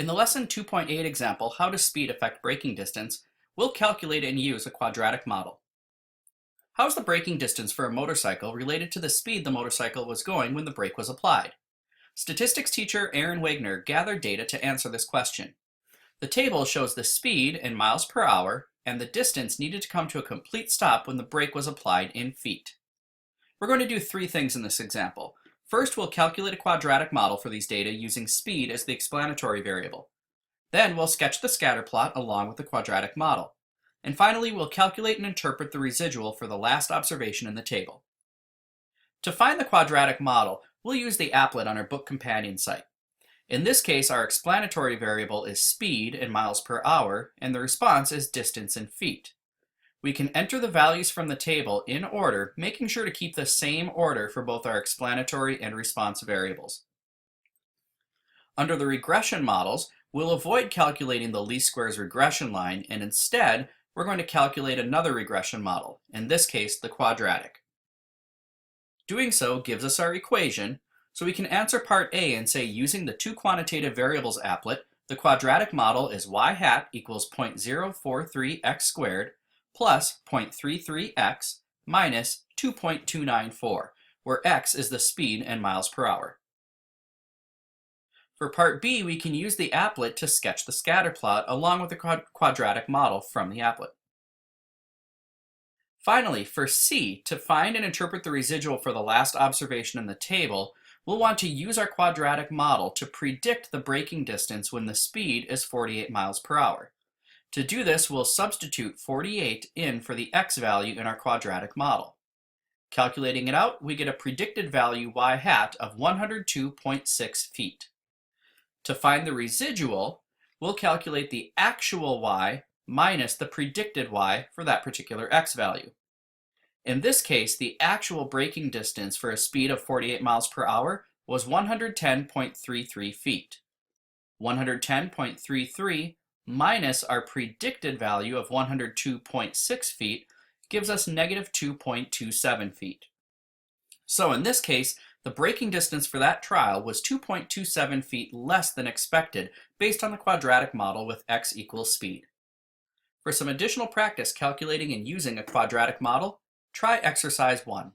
In the lesson 2.8 example, How does speed affect braking distance, we'll calculate and use a quadratic model. How is the braking distance for a motorcycle related to the speed the motorcycle was going when the brake was applied? Statistics teacher Aaron Wagner gathered data to answer this question. The table shows the speed in miles per hour and the distance needed to come to a complete stop when the brake was applied in feet. We're going to do three things in this example. First, we'll calculate a quadratic model for these data using speed as the explanatory variable. Then we'll sketch the scatter plot along with the quadratic model. And finally, we'll calculate and interpret the residual for the last observation in the table. To find the quadratic model, we'll use the applet on our book companion site. In this case, our explanatory variable is speed in miles per hour, and the response is distance in feet. We can enter the values from the table in order, making sure to keep the same order for both our explanatory and response variables. Under the regression models, we'll avoid calculating the least squares regression line, and instead, we're going to calculate another regression model, in this case, the quadratic. Doing so gives us our equation, so we can answer part A and say using the two quantitative variables applet, the quadratic model is y hat equals 0.043x squared plus 0.33x minus 2.294, where x is the speed in miles per hour. For part B, we can use the applet to sketch the scatter plot along with the quadratic model from the applet. Finally, for C, to find and interpret the residual for the last observation in the table, we'll want to use our quadratic model to predict the braking distance when the speed is 48 miles per hour. To do this, we'll substitute 48 in for the x value in our quadratic model. Calculating it out, we get a predicted value y hat of 102.6 feet. To find the residual, we'll calculate the actual y minus the predicted y for that particular x value. In this case, the actual braking distance for a speed of 48 miles per hour was 110.33 feet. 110.33 minus our predicted value of 102.6 feet gives us negative 2.27 feet. So in this case, the braking distance for that trial was 2.27 feet less than expected based on the quadratic model with x equals speed. For some additional practice calculating and using a quadratic model, try exercise 1.